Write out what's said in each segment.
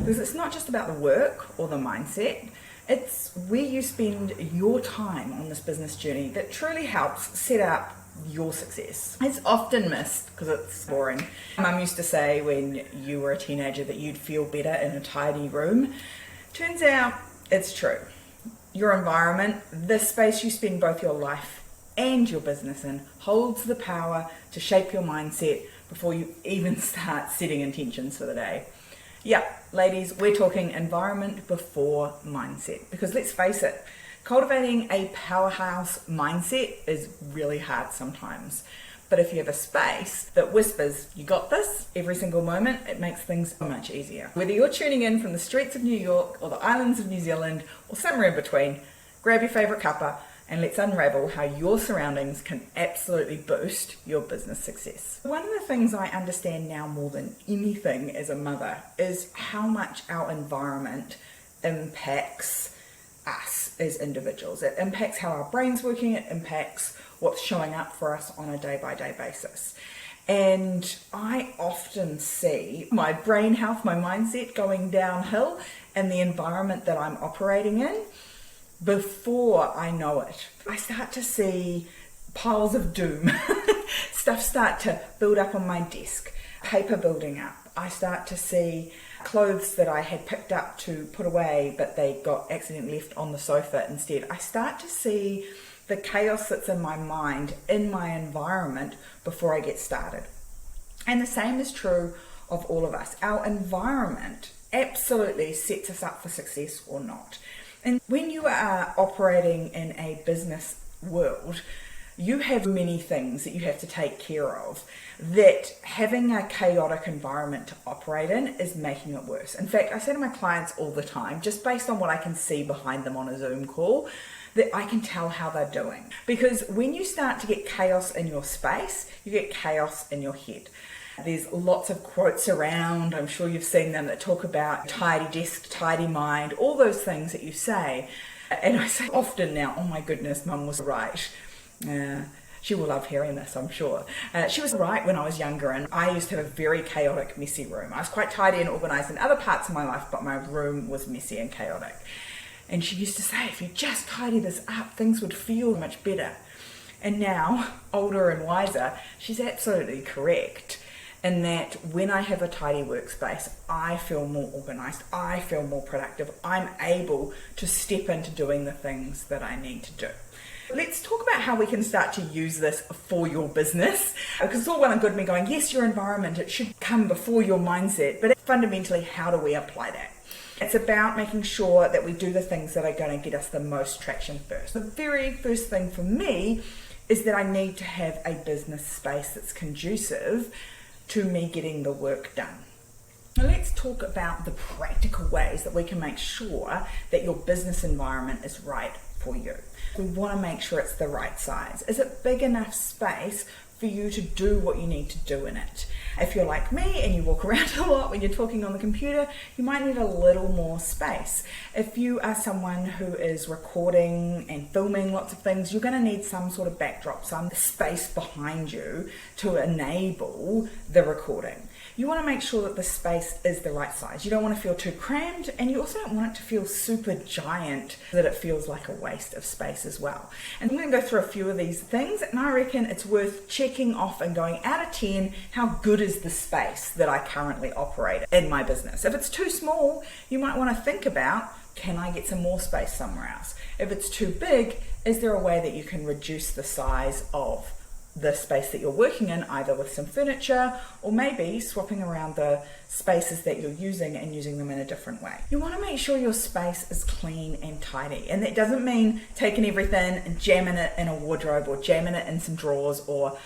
Because it's not just about the work or the mindset, it's where you spend your time on this business journey that truly helps set up your success. It's often missed because it's boring. Mum used to say when you were a teenager that you'd feel better in a tidy room. Turns out it's true. Your environment, the space you spend both your life and your business in, holds the power to shape your mindset before you even start setting intentions for the day. Yeah, ladies, we're talking environment before mindset, because let's face it, cultivating a powerhouse mindset is really hard sometimes. But if you have a space that whispers, you got this, every single moment, it makes things so much easier. Whether you're tuning in from the streets of New York or the islands of New Zealand or somewhere in between, grab your favorite cuppa and let's unravel how your surroundings can absolutely boost your business success. One of the things I understand now more than anything as a mother is how much our environment impacts us as individuals. It impacts how our brain's working, it impacts what's showing up for us on a day-by-day basis. And I often see my brain health, my mindset going downhill in the environment that I'm operating in. Before I know it, I start to see piles of doom. Stuff start to build up on my desk, paper building up. I start to see clothes that I had picked up to put away, but they got accidentally left on the sofa instead. I start to see the chaos that's in my mind, in my environment, before I get started. And the same is true of all of us. Our environment absolutely sets us up for success or not. And when you are operating in a business world, you have many things that you have to take care of, that having a chaotic environment to operate in is making it worse. In fact, I say to my clients all the time, just based on what I can see behind them on a Zoom call, that I can tell how they're doing. Because when you start to get chaos in your space, you get chaos in your head. There's lots of quotes around, I'm sure you've seen them, that talk about tidy desk, tidy mind, all those things that you say. And I say often now, oh my goodness, Mum was right. She will love hearing this, I'm sure. She was right when I was younger, and I used to have a very chaotic, messy room. I was quite tidy and organised in other parts of my life, but my room was messy and chaotic. And she used to say, if you just tidy this up, things would feel much better. And now, older and wiser, she's absolutely correct in that when I have a tidy workspace, I feel more organised, I feel more productive, I'm able to step into doing the things that I need to do. Let's talk about how we can start to use this for your business, because it's all well and good me going, yes, your environment, it should come before your mindset, but fundamentally, how do we apply that? It's about making sure that we do the things that are going to get us the most traction first. The very first thing for me is that I need to have a business space that's conducive to me getting the work done. Now let's talk about the practical ways that we can make sure that your business environment is right for you. We want to make sure it's the right size. Is it big enough space for you to do what you need to do in it? If you're like me and you walk around a lot when you're talking on the computer, you might need a little more space. If you are someone who is recording and filming lots of things, you're going to need some sort of backdrop, some space behind you to enable the recording. You want to make sure that the space is the right size. You don't want to feel too crammed, and you also don't want it to feel super giant that it feels like a waste of space as well. And I'm going to go through a few of these things, and I reckon it's worth checking off and going out of 10, how good is the space that I currently operate in my business? If it's too small, you might want to think about, can I get some more space somewhere else? If it's too big, is there a way that you can reduce the size of the space that you're working in, either with some furniture or maybe swapping around the spaces that you're using and using them in a different way? You want to make sure your space is clean and tidy, and that doesn't mean taking everything and jamming it in a wardrobe or jamming it in some drawers or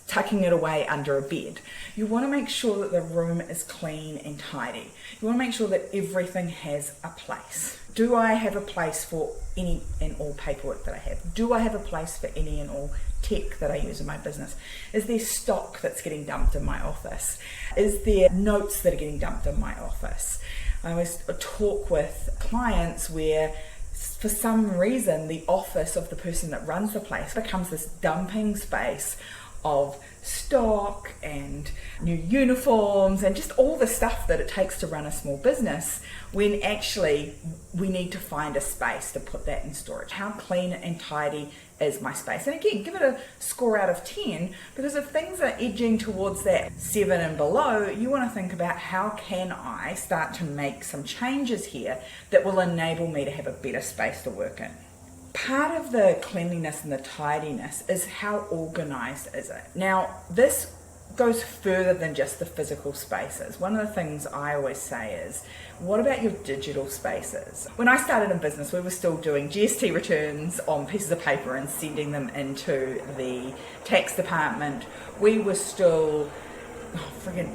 tucking it away under a bed. You want to make sure that the room is clean and tidy. You want to make sure that everything has a place. Do I have a place for any and all paperwork that I have? Do I have a place for any and all tech that I use in my business? Is there stock that's getting dumped in my office? Is there notes that are getting dumped in my office? I always talk with clients where for some reason the office of the person that runs the place becomes this dumping space of stock and new uniforms and just all the stuff that it takes to run a small business, when actually we need to find a space to put that in storage. How clean and tidy is my space? And again, give it a score out of 10, because if things are edging towards that 7 and below, you want to think about how can I start to make some changes here that will enable me to have a better space to work in. Part of the cleanliness and the tidiness is how organized is it. Now, this goes further than just the physical spaces. One of the things I always say is, what about your digital spaces? When I started in business, we were still doing GST returns on pieces of paper and sending them into the tax department. We were still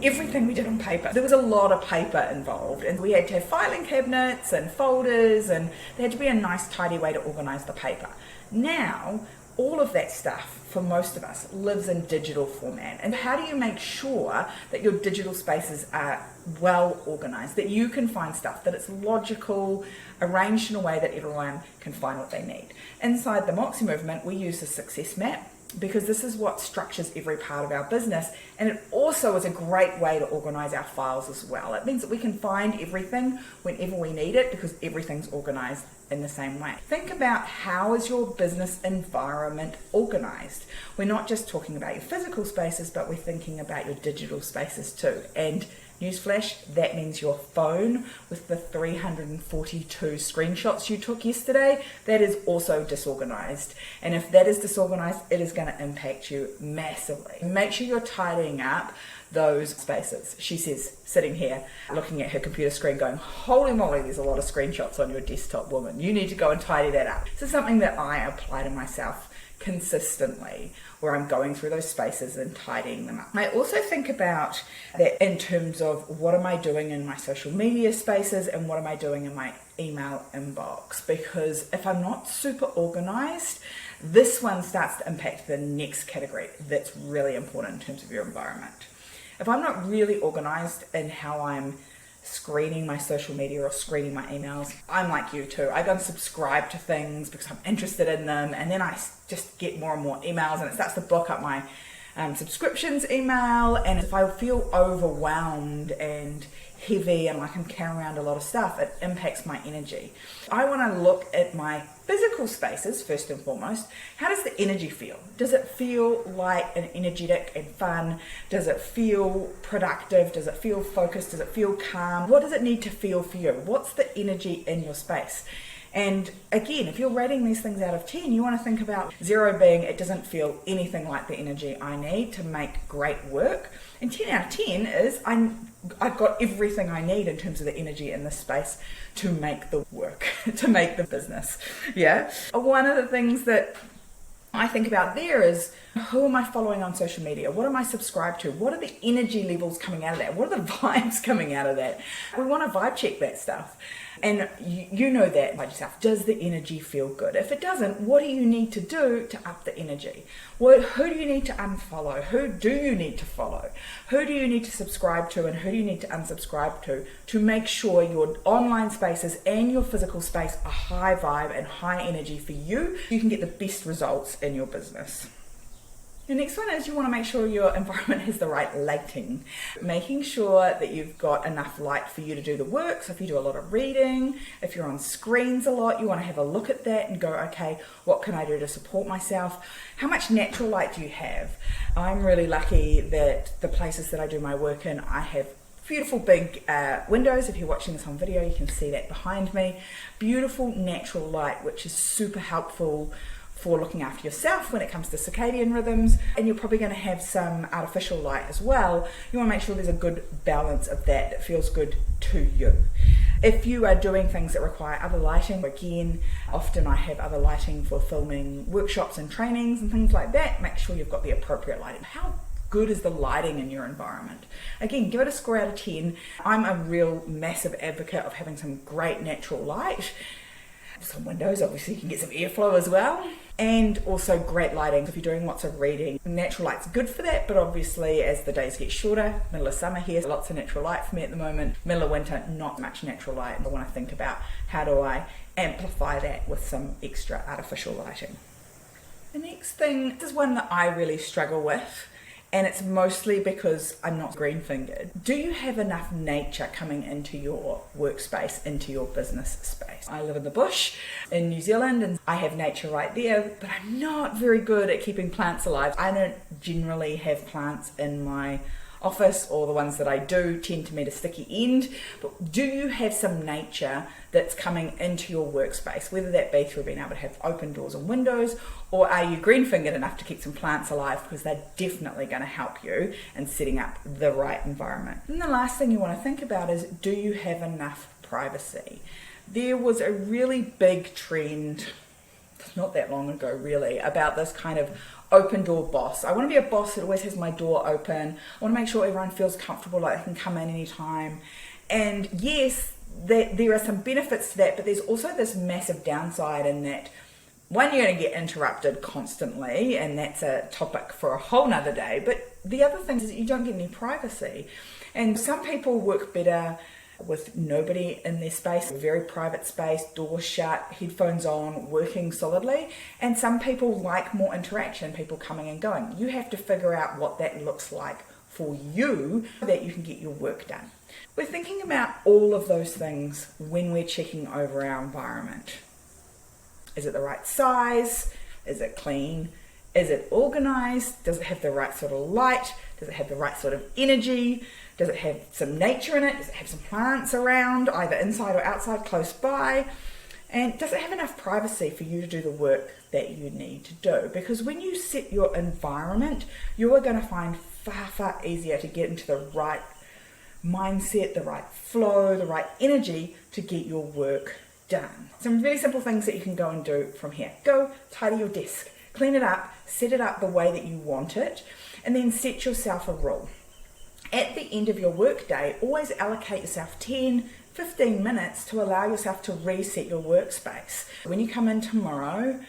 everything we did on paper. There was a lot of paper involved, and we had to have filing cabinets and folders, and there had to be a nice tidy way to organize the paper. Now, all of that stuff, for most of us, lives in digital format. And how do you make sure that your digital spaces are well organized, that you can find stuff, that it's logical, arranged in a way that everyone can find what they need? Inside the Moxie Movement, we use a success map, because this is what structures every part of our business, and it also is a great way to organize our files as well. It means that we can find everything whenever we need it, because everything's organized in the same way. Think about, how is your business environment organized? We're not just talking about your physical spaces, but we're thinking about your digital spaces too. And newsflash, that means your phone with the 342 screenshots you took yesterday, that is also disorganized. And if that is disorganized, it is going to impact you massively. Make sure you're tidying up those spaces. She says, sitting here looking at her computer screen going, holy moly, there's a lot of screenshots on your desktop, woman. You need to go and tidy that up. This is something that I apply to myself consistently, where I'm going through those spaces and tidying them up. I also think about that in terms of, what am I doing in my social media spaces and what am I doing in my email inbox? Because if I'm not super organized, this one starts to impact the next category that's really important in terms of your environment. If I'm not really organized in how I'm screening my social media or screening my emails, I'm like you too. I go and subscribe to things because I'm interested in them, and then I just get more and more emails, and it starts to block up my subscriptions email. And if I feel overwhelmed and heavy and like I'm carrying around a lot of stuff, it impacts my energy. I want to look at my physical spaces first and foremost. How does the energy feel? Does it feel light and energetic and fun? Does it feel productive? Does it feel focused? Does it feel calm? What does it need to feel for you? What's the energy in your space? And again, if you're rating these things out of 10, you want to think about 0 being, it doesn't feel anything like the energy I need to make great work. And 10 out of 10 is, I've got everything I need in terms of the energy in this space to make the work, to make the business. Yeah. One of the things that I think about there is, who am I following on social media? What am I subscribed to? What are the energy levels coming out of that? What are the vibes coming out of that? We want to vibe check that stuff. And you know that by yourself. Does the energy feel good? If it doesn't, what do you need to do to up the energy? Who do you need to unfollow? Who do you need to follow? Who do you need to subscribe to, and who do you need to unsubscribe to make sure your online spaces and your physical space are high vibe and high energy for you? You can get the best results in your business. The next one is, you want to make sure your environment has the right lighting. Making sure that you've got enough light for you to do the work. So if you do a lot of reading, if you're on screens a lot, you want to have a look at that and go, okay, what can I do to support myself? How much natural light do you have? I'm really lucky that the places that I do my work in, I have beautiful big windows. If you're watching this on video, you can see that behind me. Beautiful natural light, which is super helpful for looking after yourself when it comes to circadian rhythms. And you're probably going to have some artificial light as well. You want to make sure there's a good balance of that feels good to you. If you are doing things that require other lighting, again, often I have other lighting for filming workshops and trainings and things like that. Make sure you've got the appropriate lighting. How good is the lighting in your environment? Again, give it a score out of 10. I'm a real massive advocate of having some great natural light. Some windows, obviously you can get some airflow as well, and also great lighting. If you're doing lots of reading, natural light's good for that, but obviously as the days get shorter, middle of summer here, lots of natural light for me at the moment. Middle of winter, not much natural light. I want to think about, how do I amplify that with some extra artificial lighting? The next thing, this is one that I really struggle with, and it's mostly because I'm not green-fingered. Do you have enough nature coming into your workspace, into your business space? I live in the bush in New Zealand and I have nature right there, but I'm not very good at keeping plants alive. I don't generally have plants in my office, or the ones that I do tend to meet a sticky end. But do you have some nature that's coming into your workspace, whether that be through being able to have open doors and windows, or are you green-fingered enough to keep some plants alive, because they're definitely going to help you in setting up the right environment. And the last thing you want to think about is, do you have enough privacy? There was a really big trend not that long ago really about this kind of open door boss. I want to be a boss that always has my door open. I want to make sure everyone feels comfortable, like they can come in anytime. And yes, there are some benefits to that, but there's also this massive downside in that, one, you're going to get interrupted constantly, and that's a topic for a whole nother day. But the other thing is that you don't get any privacy. And some people work better with nobody in their space, a very private space, door shut, headphones on, working solidly. And some people like more interaction, people coming and going. You have to figure out what that looks like for you so that you can get your work done. We're thinking about all of those things when we're checking over our environment. Is it the right size? Is it clean? Is it organized? Does it have the right sort of light? Does it have the right sort of energy? Does it have some nature in it? Does it have some plants around, either inside or outside, close by? And does it have enough privacy for you to do the work that you need to do? Because when you set your environment, you are going to find far easier to get into the right mindset, the right flow, the right energy to get your work done. Some really simple things that you can go and do from here. Go tidy your desk, clean it up, set it up the way that you want it, and then set yourself a rule. At the end of your workday, always allocate yourself 10-15 minutes to allow yourself to reset your workspace. When you come in tomorrow,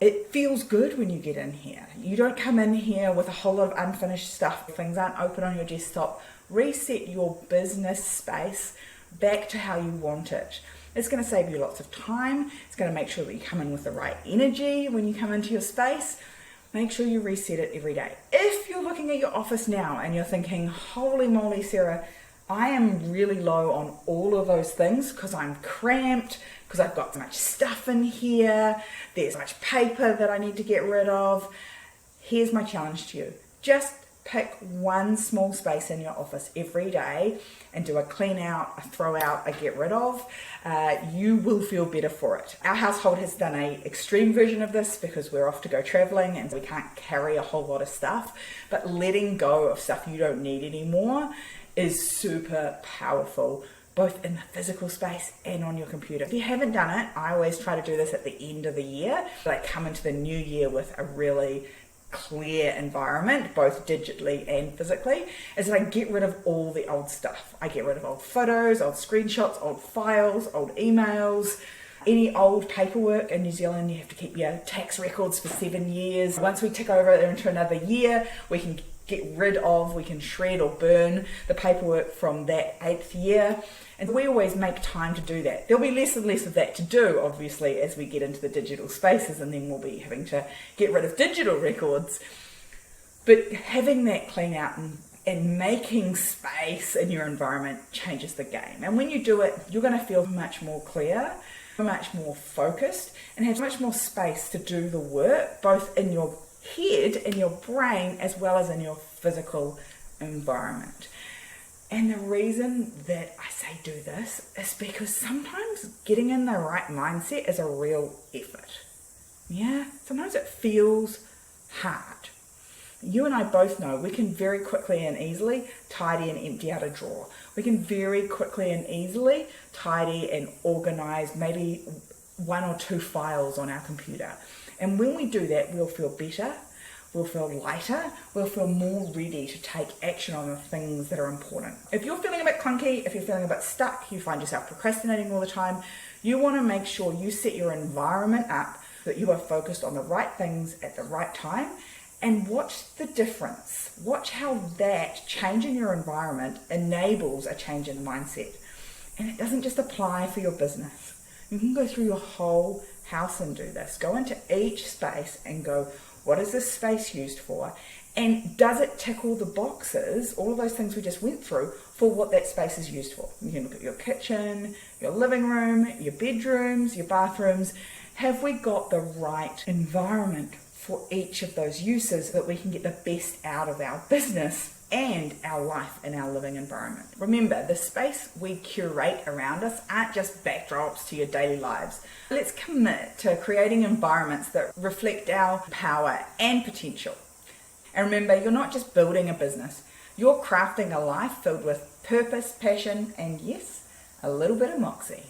it feels good when you get in here. You don't come in here with a whole lot of unfinished stuff. Things aren't open on your desktop. Reset your business space back to how you want it. It's going to save you lots of time. It's going to make sure that you come in with the right energy when you come into your space. Make sure you reset it every day. If you're looking at your office now and you're thinking, holy moly, Sarah, I am really low on all of those things because I'm cramped, because I've got so much stuff in here, there's so much paper that I need to get rid of. Here's my challenge to you. Just pick one small space in your office every day and do a clean out, a throw out, a get rid of. You will feel better for it. Our household has done an extreme version of this because we're off to go traveling and we can't carry a whole lot of stuff. But letting go of stuff you don't need anymore is super powerful, both in the physical space and on your computer. If you haven't done it, I always try to do this at the end of the year. Like come into the new year with a really clear environment, both digitally and physically, is that I get rid of all the old stuff. I get rid of old photos, old screenshots, old files, old emails, any old paperwork. In New Zealand, you have to keep your tax records for 7 years. Once we tick over into another year, we can get rid of, we can shred or burn the paperwork from that 8th year. And we always make time to do that. There'll be less and less of that to do, obviously, as we get into the digital spaces, and then we'll be having to get rid of digital records. But having that clean out and making space in your environment changes the game. And when you do it, you're going to feel much more clear, much more focused, and have much more space to do the work, both in your head, in your brain, as well as in your physical environment. And the reason that I say do this is because sometimes getting in the right mindset is a real effort. Yeah, sometimes it feels hard. You and I both know we can very quickly and easily tidy and empty out a drawer. We can very quickly and easily tidy and organize maybe 1 or 2 files on our computer. And when we do that, we'll feel better. We'll feel lighter, we'll feel more ready to take action on the things that are important. If you're feeling a bit clunky, if you're feeling a bit stuck, you find yourself procrastinating all the time, you want to make sure you set your environment up so that you are focused on the right things at the right time, and watch the difference. Watch how that change in your environment enables a change in mindset. And it doesn't just apply for your business. You can go through your whole house and do this. Go into each space and go, what is this space used for? And does it tick all the boxes, all of those things we just went through, for what that space is used for? You can look at your kitchen, your living room, your bedrooms, your bathrooms. Have we got the right environment for each of those uses so that we can get the best out of our business and our life in our living environment? Remember, the space we curate around us aren't just backdrops to your daily lives. Let's commit to creating environments that reflect our power and potential. And remember, you're not just building a business, you're crafting a life filled with purpose, passion, and yes, a little bit of Moxie.